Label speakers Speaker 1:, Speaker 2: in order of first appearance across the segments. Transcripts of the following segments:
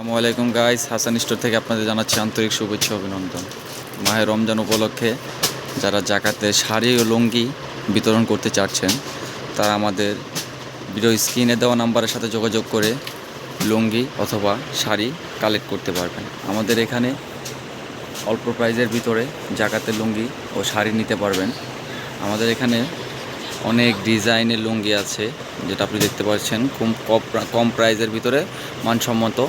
Speaker 1: আসসালামু আলাইকুম guys, Hasan store থেকে আপনাদের জানাচ্ছি আন্তরিক শুভেচ্ছা অভিনন্দন। মাহে রমজান উপলক্ষে যারা জাকাতে শাড়ি ও লুঙ্গি বিতরণ করতে চাচ্ছেন তারা আমাদের ভিডিও স্ক্রিনে দেওয়া নাম্বারের সাথে যোগাযোগ করে লুঙ্গি অথবা শাড়ি কালেক্ট করতে পারবেন। আমাদের এখানে অল্প প্রাইজের ভিতরে জাকাতের লুঙ্গি ও শাড়ি নিতে পারবেন। আমাদের এখানে অনেক ডিজাইনের লুঙ্গি আছে, যেটা আপনি দেখতে পাচ্ছেন খুব কম প্রাইজের ভিতরে মানসম্মত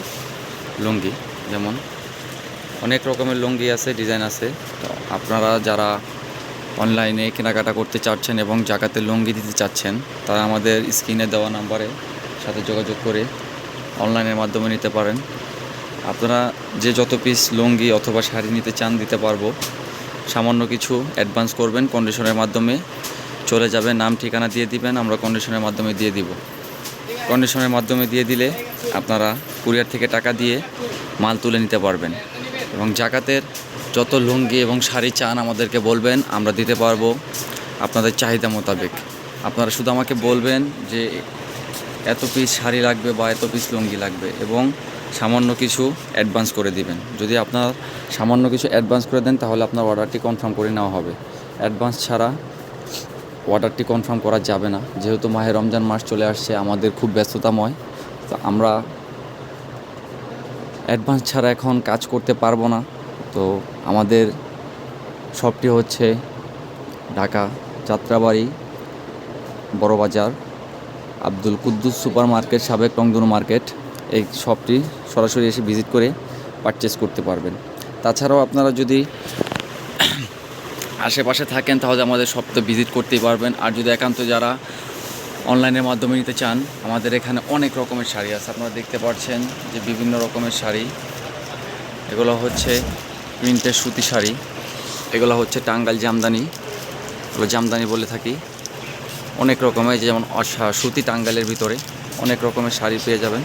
Speaker 1: লুঙ্গি। যেমন অনেক রকমের লুঙ্গি আছে, ডিজাইন আছে। তো আপনারা যারা অনলাইনে কেনাকাটা করতে চাচ্ছেন এবং জাকাতের লুঙ্গি দিতে চাচ্ছেন তারা আমাদের স্ক্রিনে দেওয়া নাম্বারের সাথে যোগাযোগ করে অনলাইনের মাধ্যমে নিতে পারেন। আপনারা যে যত পিস লুঙ্গি অথবা শাড়ি নিতে চান দিতে পারবো। সামান্য কিছু অ্যাডভান্স করবেন, কন্ডিশনের মাধ্যমে চলে যাবে, নাম ঠিকানা দিয়ে দিবেন, আমরা কন্ডিশনের মাধ্যমে দিয়ে দিব। কন্ডিশনের মাধ্যমে দিয়ে দিলে আপনারা কুরিয়ার থেকে টাকা দিয়ে মাল তুলে নিতে পারবেন। এবং জাকাতের যত লুঙ্গি এবং শাড়ি চান আমাদেরকে বলবেন, আমরা দিতে পারবো আপনাদের চাহিদা মোতাবেক। আপনারা শুধু আমাকে বলবেন যে এত পিস শাড়ি লাগবে বা এত পিস লুঙ্গি লাগবে এবং সামান্য কিছু অ্যাডভান্স করে দিবেন। যদি আপনার সামান্য কিছু অ্যাডভান্স করে দেন তাহলে আপনার অর্ডারটি কনফার্ম করে নেওয়া হবে। অ্যাডভান্স ছাড়া অর্ডারটি কনফার্ম করা যাবে না। যেহেতু মাহে রমজান মাস চলে আসছে, আমাদের খুব ব্যস্ততাময়, তো আমরা অ্যাডভান্স ছাড়া এখন কাজ করতে পারবো না। তো আমাদের শপটি হচ্ছে ঢাকা যাত্রাবাড়ি বড়বাজার আব্দুল কুদ্দুস সুপার মার্কেট, সাবেক রংধনু মার্কেট। এই শপটি সরাসরি এসে ভিজিট করে পারচেস করতে পারবেন। তাছাড়াও আপনারা যদি আশেপাশে থাকেন তাহলে আমাদের শপটা ভিজিট করতেই পারবেন। আর যদি একান্ত যারা অনলাইনের মাধ্যমে নিতে চান, আমাদের এখানে অনেক রকমের শাড়ি আছে। আপনারা দেখতে পাচ্ছেন যে বিভিন্ন রকমের শাড়ি। এগুলো হচ্ছে প্রিন্টের সুতি শাড়ি, এগুলো হচ্ছে টাঙ্গাইল জামদানি, এগুলো জামদানি বলে থাকি। অনেক রকমের, যেমন সুতি টাঙ্গাইলের ভিতরে অনেক রকমের শাড়ি পেয়ে যাবেন।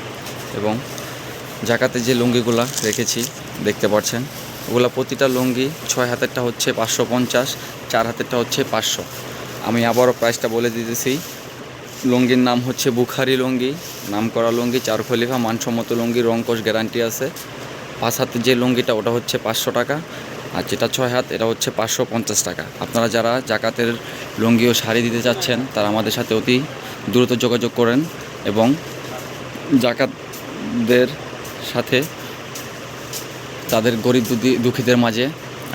Speaker 1: এবং জাকাতে যে লুঙ্গিগুলো রেখেছি দেখতে পাচ্ছেন, ওগুলো প্রতিটা লুঙ্গি 6 হাতেরটা হচ্ছে 550, 4 হাতেরটা হচ্ছে 500। আমি আবারও প্রাইসটা বলে দিতেছি। লুঙ্গির নাম হচ্ছে বুখারি লুঙ্গি, নাম করা লুঙ্গি, 4 খলিফা, মানসম্মত লুঙ্গি, রংকশ গ্যারান্টি আছে। 5 হাতের যে লুঙ্গিটা ওটা হচ্ছে 500 টাকা, আর যেটা 6 হাত এটা হচ্ছে 550 টাকা। আপনারা যারা জাকাতের লুঙ্গি ও শাড়ি দিতে চাচ্ছেন তারা আমাদের সাথে অতি দ্রুত যোগাযোগ করেন এবং জাকাতদের সাথে তাদের গরিব দুঃখীদের মাঝে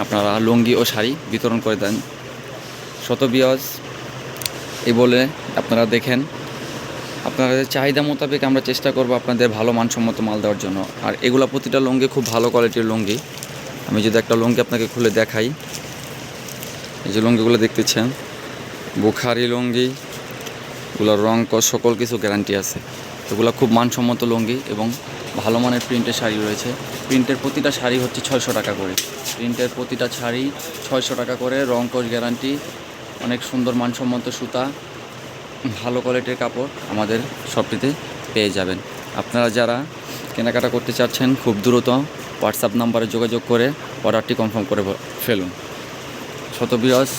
Speaker 1: আপনারা লুঙ্গি ও শাড়ি বিতরণ করে দেন। শত বিয়জ এই বলে আপনারা দেখেন, আপনাদের চাহিদা মোতাবেক আমরা চেষ্টা করব আপনাদের ভালো মানসম্মত মাল দেওয়ার জন্য। আর এগুলো প্রতিটা লুঙ্গি খুব ভালো কোয়ালিটির লুঙ্গি। আমি যদি একটা লুঙ্গি আপনাকে খুলে দেখাই, এই যে লুঙ্গিগুলো দেখতেছেন বুখারি লুঙ্গি, এগুলোর রং সকল কিছু গ্যারান্টি আছে। এগুলো খুব মানসম্মত লুঙ্গি এবং ভালো মানের প্রিন্টের শাড়ি রয়েছে। প্রিন্টের প্রতিটা শাড়ি হচ্ছে 600 টাকা করে, প্রিন্টের প্রতিটা শাড়ি 600 টাকা করে, রংকশ গ্যারান্টি, অনেক সুন্দর মানসম্মত সুতা, ভালো কোয়ালিটির কাপড় আমাদের শপটিতে পেয়ে যাবেন। আপনারা যারা কেনাকাটা করতে চাচ্ছেন খুব দ্রুত হোয়াটসঅ্যাপ নাম্বারে যোগাযোগ করে অর্ডারটি কনফার্ম করে ফেলুন। শতবিরস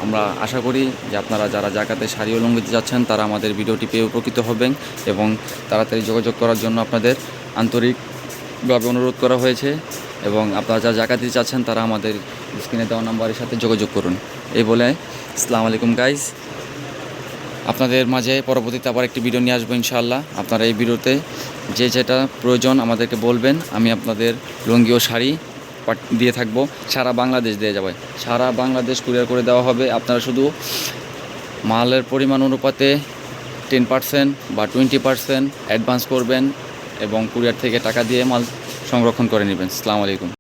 Speaker 1: আমরা আশা করি যে আপনারা যারা জাকাতে শাড়ি ও লুঙ্গি দিতে যাচ্ছেন তারা আমাদের ভিডিওটি পেয়ে উপকৃত হবেন এবং তাড়াতাড়ি যোগাযোগ করার জন্য আপনাদের আন্তরিকভাবে অনুরোধ করা হয়েছে। এবং আপনারা যারা জাকাত দিতে চাচ্ছেন তারা আমাদের স্ক্রিনে দেওয়া নাম্বারের সাথে যোগাযোগ করুন। এই বলে আসসালামু আলাইকুম গাইস, আপনাদের মাঝে পরবর্তীতে আবার একটি ভিডিও নিয়ে আসবো ইনশাআল্লাহ। আপনারা এই ভিডিওতে যে যেটা প্রয়োজন আমাদেরকে বলবেন, আমি আপনাদের লুঙ্গি ও শাড়ি দিয়ে থাকবো। সারা বাংলাদেশ দিয়ে যাবে, সারা বাংলাদেশ কুরিয়ার করে দেওয়া হবে। আপনারা শুধু মালের পরিমাণ অনুপাতে 10% বা 20% অ্যাডভান্স করবেন এবং কুরিয়ার থেকে টাকা দিয়ে মাল সংরক্ষণ করে নেবেন। আসসালামু আলাইকুম।